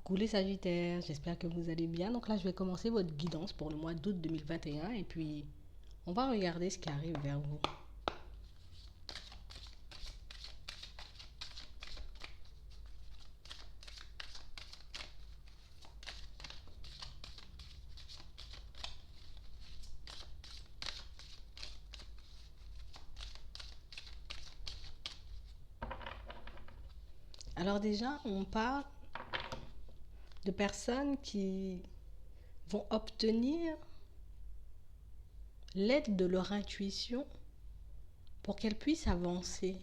Coucou les Sagittaires, j'espère que vous allez bien. Donc là, je vais commencer votre guidance pour le mois d'août 2021 et puis on va regarder ce qui arrive vers vous. Alors déjà, on parle de personnes qui vont obtenir l'aide de leur intuition pour qu'elles puissent avancer,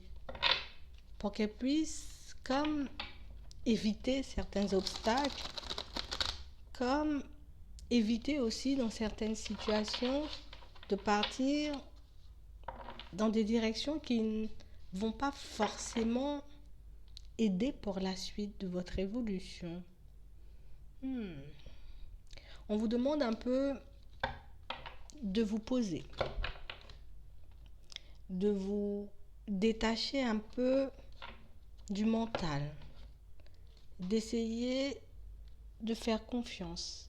pour qu'elles puissent comme éviter certains obstacles, comme éviter aussi dans certaines situations de partir dans des directions qui ne vont pas forcément aider pour la suite de votre évolution. On vous demande un peu de vous poser, de vous détacher un peu du mental, d'essayer de faire confiance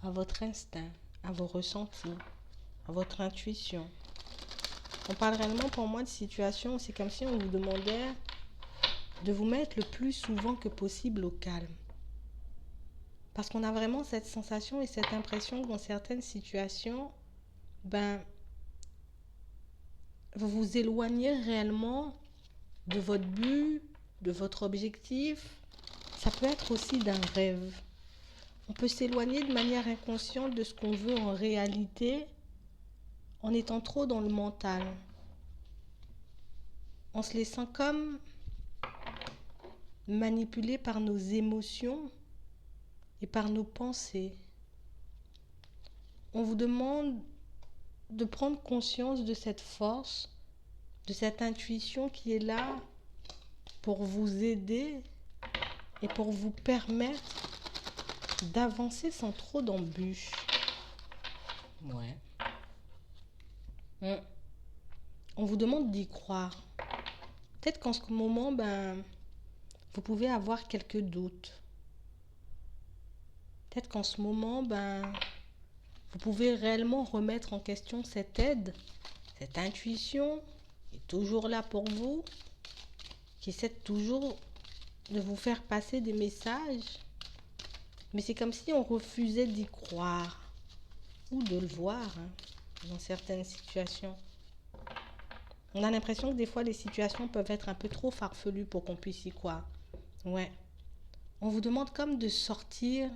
à votre instinct, à vos ressentis, à votre intuition. On parle réellement pour moi de situation où c'est comme si on vous demandait de vous mettre le plus souvent que possible au calme. Parce qu'on a vraiment cette sensation et cette impression que dans certaines situations, vous vous éloignez réellement de votre but, de votre objectif. Ça peut être aussi d'un rêve. On peut s'éloigner de manière inconsciente de ce qu'on veut en réalité en étant trop dans le mental. En se laissant comme manipuler par nos émotions et par nos pensées. On vous demande de prendre conscience de cette force, de cette intuition qui est là pour vous aider et pour vous permettre d'avancer sans trop d'embûches. On vous demande d'y croire. Peut-être qu'en ce moment, vous pouvez avoir quelques doutes. Peut-être qu'en ce moment, vous pouvez réellement remettre en question cette aide, cette intuition qui est toujours là pour vous, qui essaie toujours de vous faire passer des messages. Mais c'est comme si on refusait d'y croire ou de le voir dans certaines situations. On a l'impression que des fois, les situations peuvent être un peu trop farfelues pour qu'on puisse y croire. On vous demande comme de sortir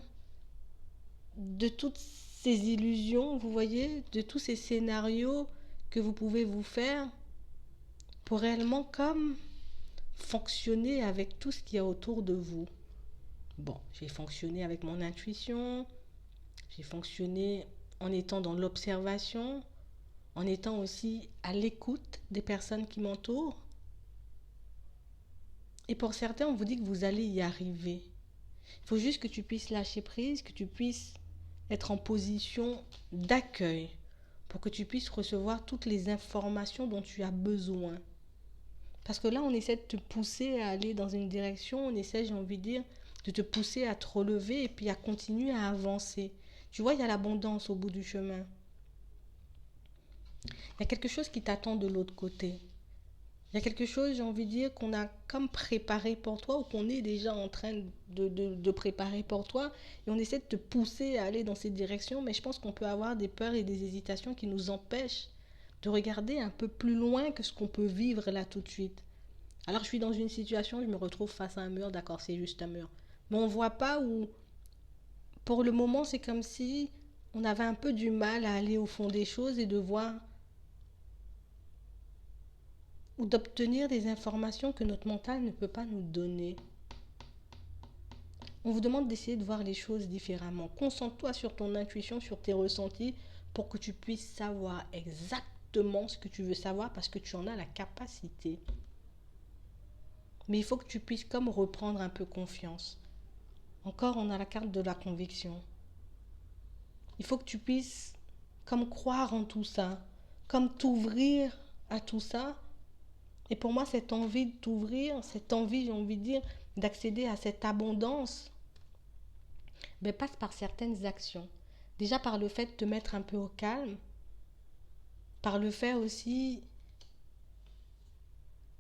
de toutes ces illusions, vous voyez, de tous ces scénarios que vous pouvez vous faire pour réellement comme fonctionner avec tout ce qu'il y a autour de vous. J'ai fonctionné avec mon intuition, j'ai fonctionné en étant dans l'observation, en étant aussi à l'écoute des personnes qui m'entourent. Et pour certains, on vous dit que vous allez y arriver. Il faut juste que tu puisses lâcher prise, que tu puisses être en position d'accueil pour que tu puisses recevoir toutes les informations dont tu as besoin. Parce que là, on essaie de te pousser à aller dans une direction, on essaie, j'ai envie de dire, de te pousser à te relever et puis à continuer à avancer. Tu vois, il y a l'abondance au bout du chemin. Il y a quelque chose qui t'attend de l'autre côté. Il y a quelque chose, j'ai envie de dire, qu'on a comme préparé pour toi ou qu'on est déjà en train de préparer pour toi. Et on essaie de te pousser à aller dans cette direction, mais je pense qu'on peut avoir des peurs et des hésitations qui nous empêchent de regarder un peu plus loin que ce qu'on peut vivre là tout de suite. Alors je suis dans une situation, je me retrouve face à un mur, d'accord, c'est juste un mur. Mais on ne voit pas où, pour le moment, c'est comme si on avait un peu du mal à aller au fond des choses et de voir ou d'obtenir des informations que notre mental ne peut pas nous donner. On vous demande d'essayer de voir les choses différemment. Concentre-toi sur ton intuition, sur tes ressentis pour que tu puisses savoir exactement ce que tu veux savoir parce que tu en as la capacité. Mais il faut que tu puisses comme reprendre un peu confiance. Encore, on a la carte de la conviction. Il faut que tu puisses comme croire en tout ça, comme t'ouvrir à tout ça. Et pour moi, cette envie de t'ouvrir, cette envie, j'ai envie de dire, d'accéder à cette abondance, ben, passe par certaines actions. Déjà par le fait de te mettre un peu au calme, par le fait aussi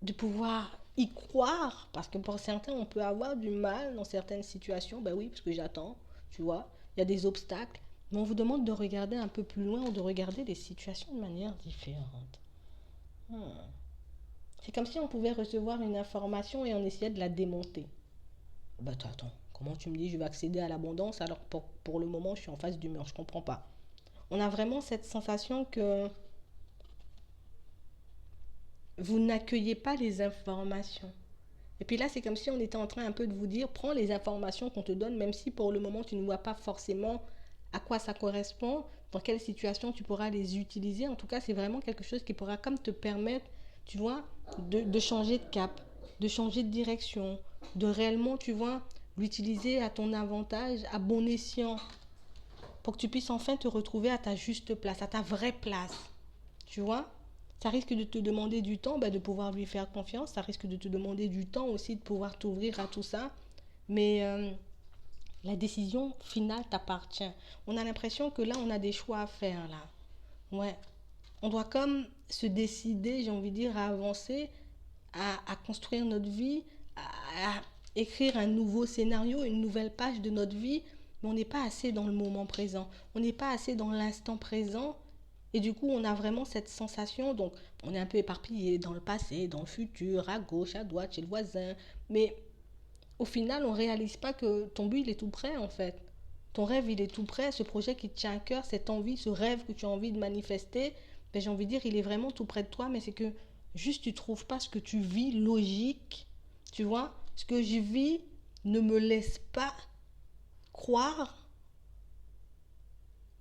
de pouvoir y croire, parce que pour certains, on peut avoir du mal dans certaines situations, ben oui, parce que j'attends, tu vois, il y a des obstacles, mais on vous demande de regarder un peu plus loin ou de regarder les situations de manière différente. Hmm. C'est comme si on pouvait recevoir une information et on essayait de la démonter. Bah attends, comment tu me dis je vais accéder à l'abondance alors pour le moment je suis en face du mur, je comprends pas. On a vraiment cette sensation que vous n'accueillez pas les informations. Et puis là, c'est comme si on était en train un peu de vous dire, prends les informations qu'on te donne, même si pour le moment, tu ne vois pas forcément à quoi ça correspond, dans quelle situation tu pourras les utiliser. En tout cas, c'est vraiment quelque chose qui pourra comme te permettre, tu vois, de changer de cap, de changer de direction, de réellement, tu vois, l'utiliser à ton avantage, à bon escient, pour que tu puisses enfin te retrouver à ta juste place, à ta vraie place. Tu vois, ça risque de te demander du temps de pouvoir lui faire confiance. Ça risque de te demander du temps aussi de pouvoir t'ouvrir à tout ça. Mais la décision finale t'appartient. On a l'impression que là, on a des choix à faire là. Ouais. On doit comme se décider, j'ai envie de dire, à avancer, à construire notre vie, à écrire un nouveau scénario, une nouvelle page de notre vie. Mais on n'est pas assez dans le moment présent. On n'est pas assez dans l'instant présent. Et du coup, on a vraiment cette sensation, donc on est un peu éparpillé dans le passé, dans le futur, à gauche, à droite, chez le voisin. Mais au final, on ne réalise pas que ton but, il est tout près en fait. Ton rêve, il est tout près. Ce projet qui te tient à cœur, cette envie, ce rêve que tu as envie de manifester, ben, j'ai envie de dire, il est vraiment tout près de toi, mais c'est que juste tu ne trouves pas ce que tu vis logique. Tu vois, ce que je vis ne me laisse pas croire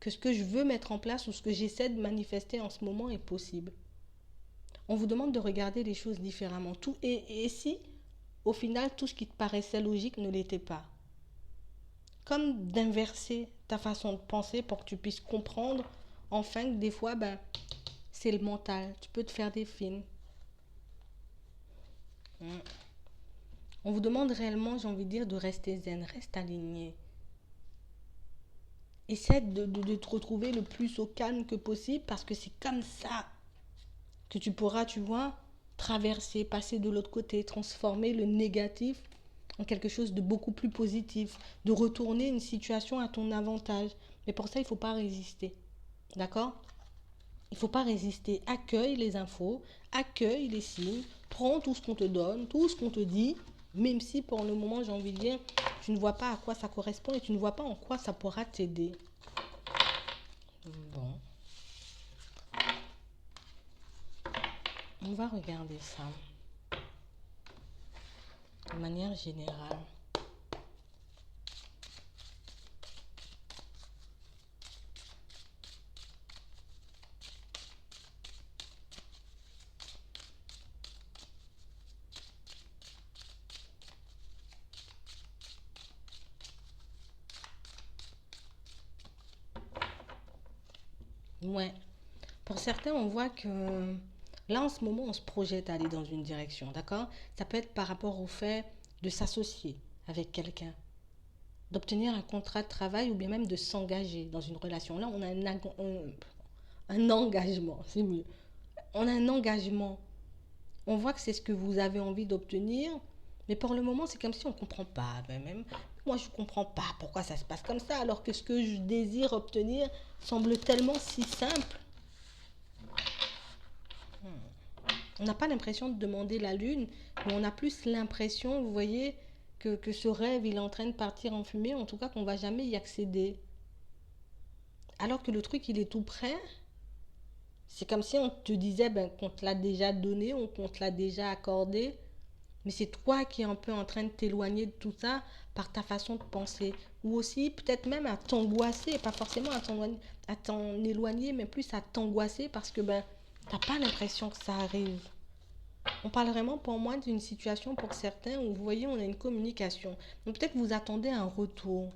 que ce que je veux mettre en place ou ce que j'essaie de manifester en ce moment est possible. On vous demande de regarder les choses différemment. Et si, au final, tout ce qui te paraissait logique ne l'était pas. Comme d'inverser ta façon de penser pour que tu puisses comprendre enfin que des fois, c'est le mental. Tu peux te faire des films. On vous demande réellement, j'ai envie de dire, de rester zen, reste aligné. Essaie de te retrouver le plus au calme que possible parce que c'est comme ça que tu pourras, tu vois, traverser, passer de l'autre côté, transformer le négatif en quelque chose de beaucoup plus positif, de retourner une situation à ton avantage. Mais pour ça, il ne faut pas résister. D'accord? Il ne faut pas résister. Accueille les infos, accueille les signes, prends tout ce qu'on te donne, tout ce qu'on te dit, même si pour le moment, j'ai envie de dire, tu ne vois pas à quoi ça correspond et tu ne vois pas en quoi ça pourra t'aider. Bon. On va regarder ça de manière générale. Ouais. Pour certains, on voit que là, en ce moment, on se projette à aller dans une direction, d'accord? Ça peut être par rapport au fait de s'associer avec quelqu'un, d'obtenir un contrat de travail ou bien même de s'engager dans une relation. Là, on a un engagement, c'est mieux. On a un engagement. On voit que c'est ce que vous avez envie d'obtenir, mais pour le moment, c'est comme si on ne comprend pas. Même moi, je ne comprends pas pourquoi ça se passe comme ça, alors que ce que je désire obtenir semble tellement si simple. On n'a pas l'impression de demander la lune, mais on a plus l'impression, vous voyez, que ce rêve, il est en train de partir en fumée, en tout cas qu'on ne va jamais y accéder. Alors que le truc, il est tout prêt. C'est comme si on te disait qu'on te l'a déjà donné, qu'on te l'a déjà accordé, mais c'est toi qui es un peu en train de t'éloigner de tout ça par ta façon de penser. Ou aussi peut-être même à t'angoisser, pas forcément à t'en éloigner, mais plus à t'angoisser parce que t'as pas l'impression que ça arrive. On parle vraiment pour moi d'une situation pour certains où vous voyez on a une communication. Donc peut-être vous attendez un retour,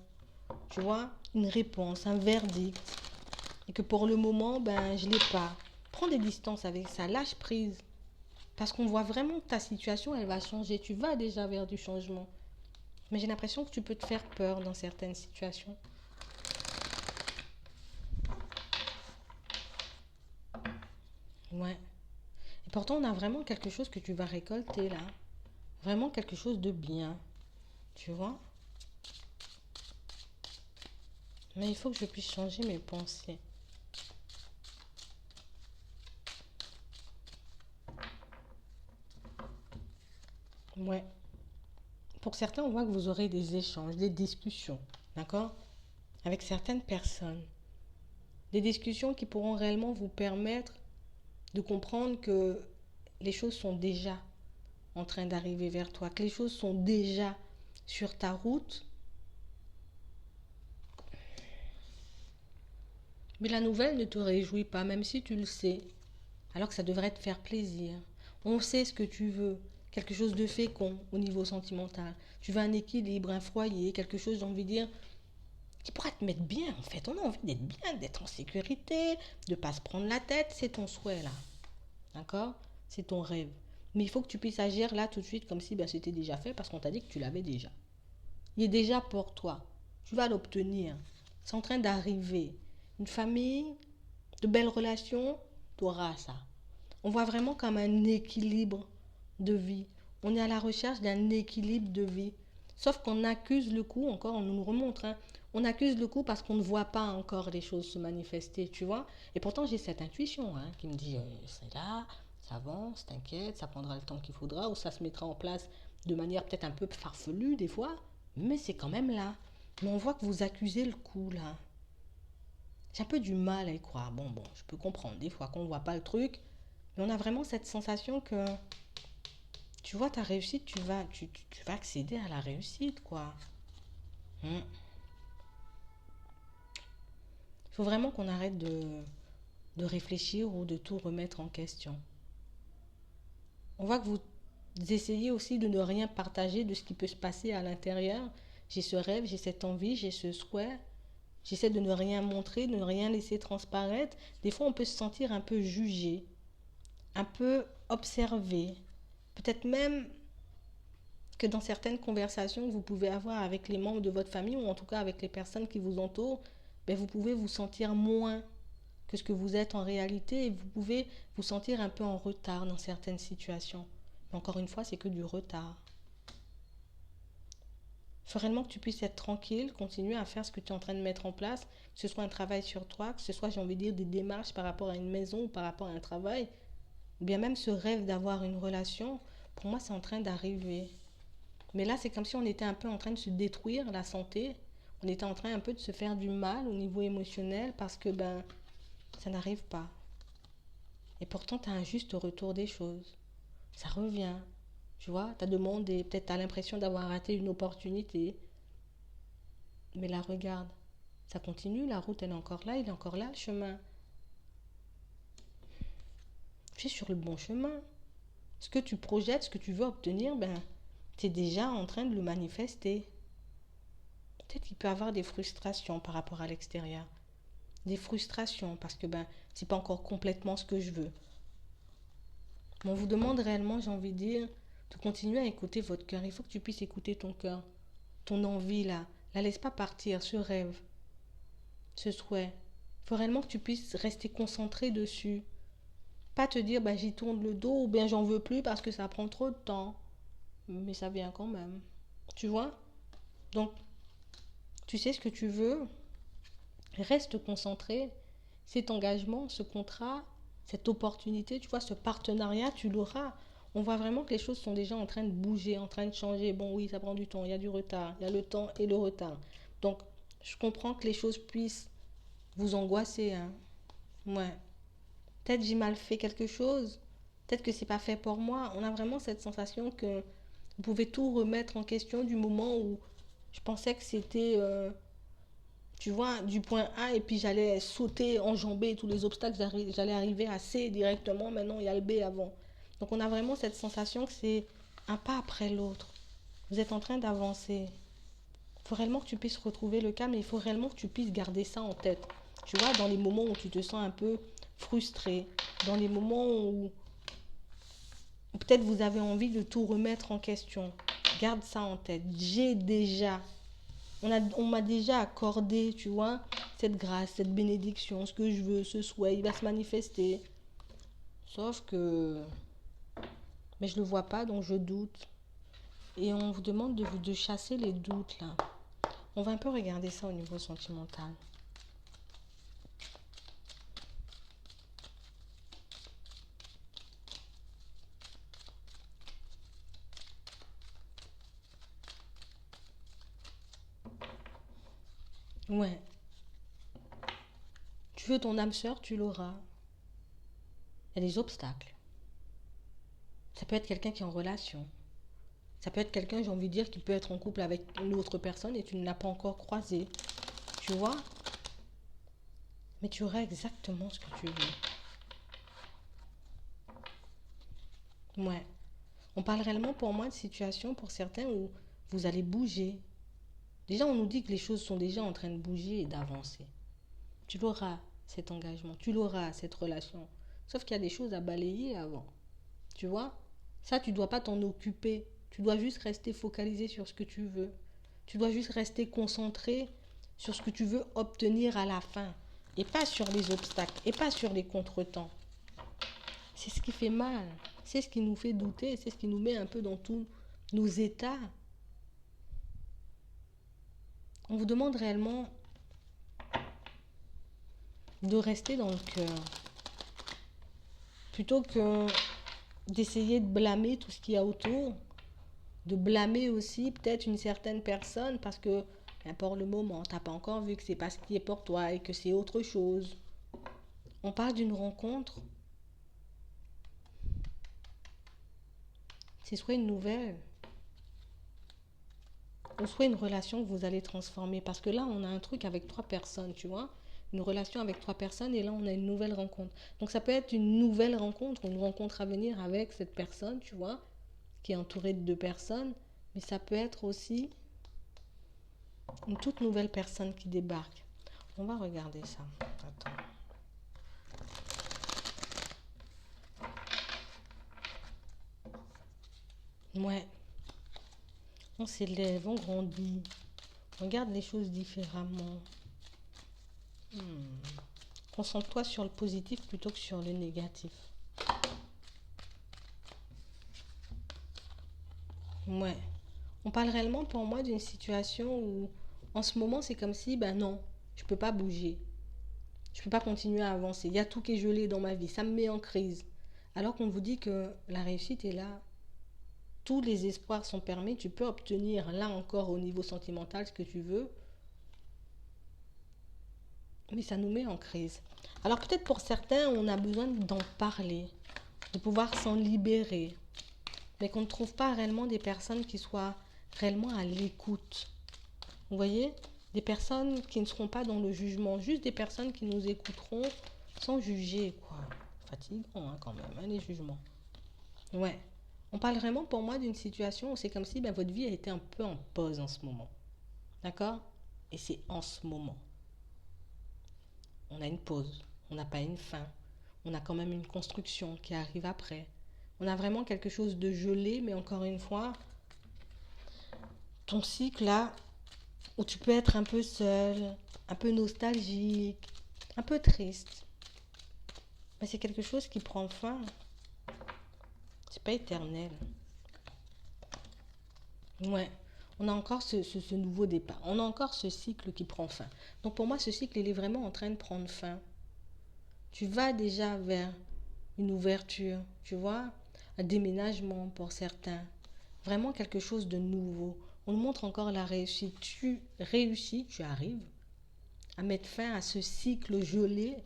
tu vois, une réponse, un verdict. Et que pour le moment, je ne l'ai pas. Prends des distances avec ça, lâche prise. Parce qu'on voit vraiment que ta situation, elle va changer. Tu vas déjà vers du changement. Mais j'ai l'impression que tu peux te faire peur dans certaines situations. Ouais. Et pourtant, on a vraiment quelque chose que tu vas récolter là. Vraiment quelque chose de bien. Tu vois? Mais il faut que je puisse changer mes pensées. Ouais. Pour certains, on voit que vous aurez des échanges, des discussions. D'accord? Avec certaines personnes. Des discussions qui pourront réellement vous permettre de comprendre que les choses sont déjà en train d'arriver vers toi, que les choses sont déjà sur ta route. Mais la nouvelle ne te réjouit pas, même si tu le sais, alors que ça devrait te faire plaisir. On sait ce que tu veux, quelque chose de fécond au niveau sentimental. Tu veux un équilibre, un foyer, quelque chose, j'ai envie de dire, qui pourra te mettre bien en fait. On a envie d'être bien, d'être en sécurité, de ne pas se prendre la tête, c'est ton souhait là. D'accord? C'est ton rêve. Mais il faut que tu puisses agir là tout de suite comme si ben, c'était déjà fait parce qu'on t'a dit que tu l'avais déjà. Il est déjà pour toi. Tu vas l'obtenir. C'est en train d'arriver. Une famille, de belles relations, tu auras ça. On voit vraiment comme un équilibre de vie. On est à la recherche d'un équilibre de vie. Sauf qu'on accuse le coup, encore, on nous remontre, hein. On accuse le coup parce qu'on ne voit pas encore les choses se manifester, tu vois. Et pourtant, j'ai cette intuition hein, qui me dit, c'est là, ça avance, t'inquiète, ça prendra le temps qu'il faudra, ou ça se mettra en place de manière peut-être un peu farfelue des fois, mais c'est quand même là. Mais on voit que vous accusez le coup, là. J'ai un peu du mal à y croire. Bon, je peux comprendre des fois qu'on ne voit pas le truc, mais on a vraiment cette sensation que, tu vois, ta réussite, tu vas accéder à la réussite, quoi. Il faut vraiment qu'on arrête de réfléchir ou de tout remettre en question. On voit que vous essayez aussi de ne rien partager de ce qui peut se passer à l'intérieur. J'ai ce rêve, j'ai cette envie, j'ai ce souhait. J'essaie de ne rien montrer, de ne rien laisser transparaître. Des fois, on peut se sentir un peu jugé, un peu observé. Peut-être même que dans certaines conversations que vous pouvez avoir avec les membres de votre famille ou en tout cas avec les personnes qui vous entourent, ben vous pouvez vous sentir moins que ce que vous êtes en réalité et vous pouvez vous sentir un peu en retard dans certaines situations. Mais encore une fois, c'est que du retard. Il faut réellement que tu puisses être tranquille, continuer à faire ce que tu es en train de mettre en place, que ce soit un travail sur toi, que ce soit, j'ai envie de dire, des démarches par rapport à une maison ou par rapport à un travail, ou bien même ce rêve d'avoir une relation, pour moi, c'est en train d'arriver. Mais là, c'est comme si on était un peu en train de se détruire la santé. On était en train un peu de se faire du mal au niveau émotionnel parce que ben ça n'arrive pas. Et pourtant, tu as un juste retour des choses. Ça revient. Tu vois, tu as demandé, peut-être tu as l'impression d'avoir raté une opportunité. Mais là, regarde, ça continue, la route, elle est encore là, il est encore là, le chemin. Tu es sur le bon chemin. Ce que tu projettes, ce que tu veux obtenir, ben, tu es déjà en train de le manifester. Peut-être qu'il peut y avoir des frustrations par rapport à l'extérieur. Des frustrations parce que ben, c'est pas encore complètement ce que je veux. Mais on vous demande réellement, j'ai envie de dire, de continuer à écouter votre cœur. Il faut que tu puisses écouter ton cœur, ton envie là. La laisse pas partir, ce rêve, ce souhait. Il faut réellement que tu puisses rester concentré dessus. Pas te dire, bah, j'y tourne le dos ou bien j'en veux plus parce que ça prend trop de temps. Mais ça vient quand même. Tu vois? Donc, tu sais ce que tu veux. Reste concentré. Cet engagement, ce contrat, cette opportunité, tu vois, ce partenariat, tu l'auras. On voit vraiment que les choses sont déjà en train de bouger, en train de changer. Bon, oui, ça prend du temps, il y a du retard, il y a le temps et le retard. Donc, je comprends que les choses puissent vous angoisser, hein. Ouais. Peut-être j'ai mal fait quelque chose. Peut-être que c'est pas fait pour moi. On a vraiment cette sensation que vous pouvez tout remettre en question du moment où je pensais que c'était, tu vois, du point A et puis j'allais sauter, enjamber tous les obstacles, j'allais arriver à C directement. Maintenant, il y a le B avant. Donc, on a vraiment cette sensation que c'est un pas après l'autre. Vous êtes en train d'avancer. Il faut réellement que tu puisses retrouver le calme et il faut réellement que tu puisses garder ça en tête. Tu vois, dans les moments où tu te sens un peu frustré, dans les moments où peut-être vous avez envie de tout remettre en question. Garde ça en tête. J'ai déjà, on m'a déjà accordé, tu vois, cette grâce, cette bénédiction, ce que je veux, ce souhait, il va se manifester. Sauf que, mais je le vois pas, donc je doute. Et on vous demande de chasser les doutes là. On va un peu regarder ça au niveau sentimental. Ouais. Tu veux ton âme sœur, tu l'auras. Il y a des obstacles. Ça peut être quelqu'un qui est en relation. Ça peut être quelqu'un, j'ai envie de dire, qui peut être en couple avec une autre personne et tu ne l'as pas encore croisé. Tu vois? Mais tu auras exactement ce que tu veux. Ouais. On parle réellement pour moi de situations pour certains où vous allez bouger. Déjà, on nous dit que les choses sont déjà en train de bouger et d'avancer. Tu l'auras, cet engagement. Tu l'auras, cette relation. Sauf qu'il y a des choses à balayer avant. Tu vois? Ça, tu ne dois pas t'en occuper. Tu dois juste rester focalisé sur ce que tu veux. Tu dois juste rester concentré sur ce que tu veux obtenir à la fin. Et pas sur les obstacles. Et pas sur les contretemps. C'est ce qui fait mal. C'est ce qui nous fait douter. C'est ce qui nous met un peu dans tous nos états. On vous demande réellement de rester dans le cœur. Plutôt que d'essayer de blâmer tout ce qu'il y a autour. De blâmer aussi peut-être une certaine personne parce que, pour le moment, tu n'as pas encore vu que c'est pas ce qui est pour toi et que c'est autre chose. On parle d'une rencontre. C'est soit une nouvelle, ou soit une relation que vous allez transformer. Parce que là, on a un truc avec 3 personnes, tu vois. Une relation avec 3 personnes et là, on a une nouvelle rencontre. Donc, ça peut être une nouvelle rencontre, une rencontre à venir avec cette personne, tu vois, qui est entourée de 2 personnes. Mais ça peut être aussi une toute nouvelle personne qui débarque. On va regarder ça. Attends. Ouais, on s'élève, on grandit, on regarde les choses différemment. Concentre-toi sur le positif plutôt que sur le négatif. Ouais. On parle réellement pour moi d'une situation où en ce moment c'est comme si, ben non, je peux pas bouger. Je peux pas continuer à avancer. Il y a tout qui est gelé dans ma vie. Ça me met en crise. Alors qu'on vous dit que la réussite est là. Tous les espoirs sont permis. Tu peux obtenir là encore au niveau sentimental ce que tu veux. Mais ça nous met en crise. Alors peut-être pour certains, on a besoin d'en parler, de pouvoir s'en libérer, mais qu'on ne trouve pas réellement des personnes qui soient réellement à l'écoute. Vous voyez? Des personnes qui ne seront pas dans le jugement, juste des personnes qui nous écouteront sans juger, quoi. Fatigant hein, quand même, hein, les jugements. Ouais. On parle vraiment pour moi d'une situation où c'est comme si votre vie a été un peu en pause en ce moment. D'accord? Et c'est en ce moment. On a une pause, on n'a pas une fin. On a quand même une construction qui arrive après. On a vraiment quelque chose de gelé, mais encore une fois, ton cycle là, où tu peux être un peu seul, un peu nostalgique, un peu triste, mais c'est quelque chose qui prend fin. C'est pas éternel. Ouais. On a encore ce nouveau départ. On a encore ce cycle qui prend fin. Donc pour moi, ce cycle, il est vraiment en train de prendre fin. Tu vas déjà vers une ouverture, tu vois, un déménagement pour certains. Vraiment quelque chose de nouveau. On nous montre encore la réussite. Tu réussis, tu arrives à mettre fin à ce cycle gelé,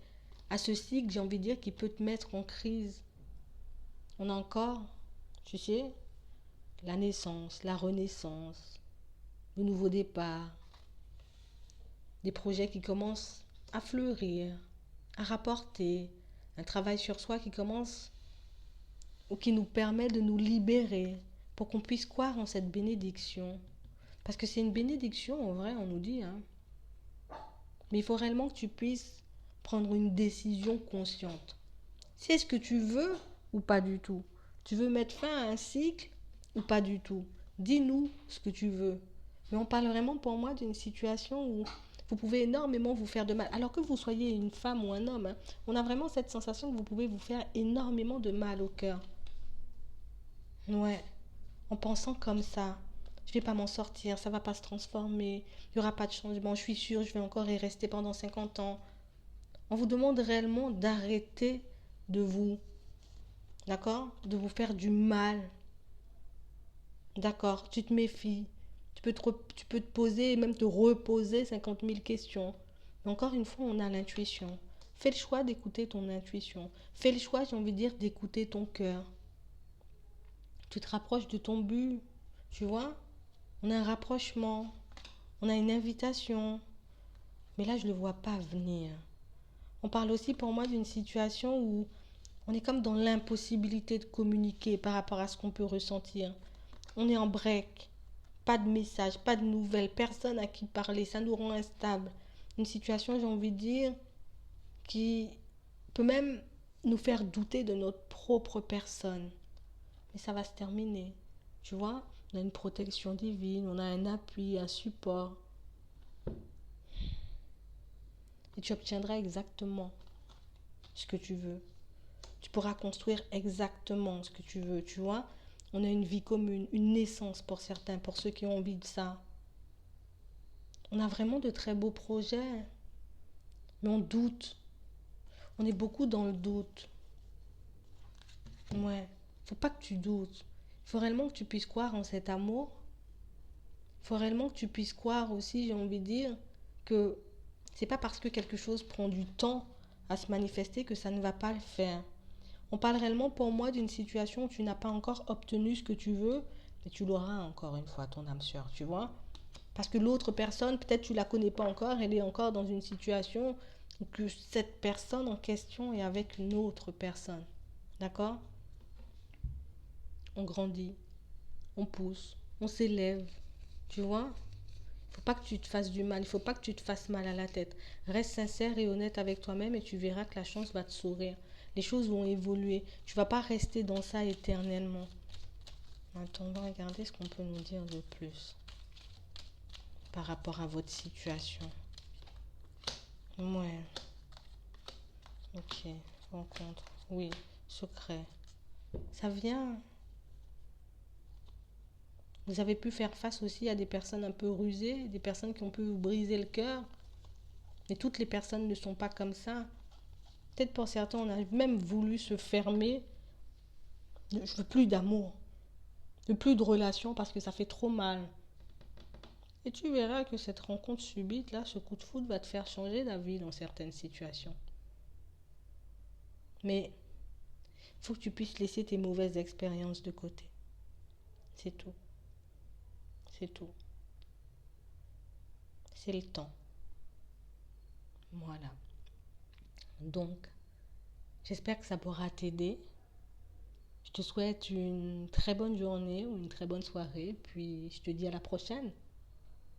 à ce cycle, j'ai envie de dire, qui peut te mettre en crise. On a encore, tu sais, la naissance, la renaissance, le nouveau départ, des projets qui commencent à fleurir, à rapporter, un travail sur soi qui commence ou qui nous permet de nous libérer pour qu'on puisse croire en cette bénédiction. Parce que c'est une bénédiction, en vrai, on nous dit. Hein. Mais il faut réellement que tu puisses prendre une décision consciente. C'est ce que tu veux ou pas du tout. Tu veux mettre fin à un cycle ou pas du tout. Dis-nous ce que tu veux. Mais on parle vraiment pour moi d'une situation où vous pouvez énormément vous faire de mal. Alors que vous soyez une femme ou un homme, hein, on a vraiment cette sensation que vous pouvez vous faire énormément de mal au cœur. Ouais, en pensant comme ça. Je vais pas m'en sortir, ça va pas se transformer, il n'y aura pas de changement, je suis sûre, je vais encore y rester pendant 50 ans. On vous demande réellement d'arrêter de vous, d'accord? De vous faire du mal, d'accord? Tu te méfies, tu peux te poser et même te reposer 50 000 questions. Mais encore une fois, on a l'intuition. Fais le choix d'écouter ton intuition. Fais le choix, j'ai envie de dire, d'écouter ton cœur. Tu te rapproches de ton but, tu vois? On a un rapprochement, on a une invitation. Mais là, je ne le vois pas venir. On parle aussi pour moi d'une situation où on est comme dans l'impossibilité de communiquer par rapport à ce qu'on peut ressentir. On est en break, pas de message, pas de nouvelles, personne à qui parler, ça nous rend instable. Une situation, j'ai envie de dire, qui peut même nous faire douter de notre propre personne. Mais ça va se terminer, tu vois? On a une protection divine, on a un appui, un support. Et tu obtiendras exactement ce que tu veux. Tu pourras construire exactement ce que tu veux, tu vois. On a une vie commune, une naissance pour certains, pour ceux qui ont envie de ça. On a vraiment de très beaux projets, mais on doute. On est beaucoup dans le doute. Ouais, faut pas que tu doutes. Il faut réellement que tu puisses croire en cet amour. Il faut réellement que tu puisses croire aussi, j'ai envie de dire, que c'est pas parce que quelque chose prend du temps à se manifester que ça ne va pas le faire. On parle réellement pour moi d'une situation où tu n'as pas encore obtenu ce que tu veux, mais tu l'auras encore une fois, ton âme sœur, tu vois. Parce que l'autre personne, peut-être tu la connais pas encore, elle est encore dans une situation où que cette personne en question est avec une autre personne. D'accord? On grandit, on pousse, on s'élève, tu vois. Il faut pas que tu te fasses du mal, il faut pas que tu te fasses mal à la tête. Reste sincère et honnête avec toi-même et tu verras que la chance va te sourire. Les choses vont évoluer. Tu vas pas rester dans ça éternellement. Maintenant, on va regarder ce qu'on peut nous dire de plus par rapport à votre situation. Ouais. Ok. Rencontre. Oui. Secret. Ça vient. Vous avez pu faire face aussi à des personnes un peu rusées, des personnes qui ont pu vous briser le cœur. Mais toutes les personnes ne sont pas comme ça. Peut-être pour certains, on a même voulu se fermer. Je veux plus d'amour. Je veux plus de relation parce que ça fait trop mal. Et tu verras que cette rencontre subite, là, ce coup de foudre va te faire changer d'avis dans certaines situations. Mais il faut que tu puisses laisser tes mauvaises expériences de côté. C'est tout. C'est tout. C'est le temps. Voilà. Donc, j'espère que ça pourra t'aider. Je te souhaite une très bonne journée ou une très bonne soirée. Puis, je te dis à la prochaine.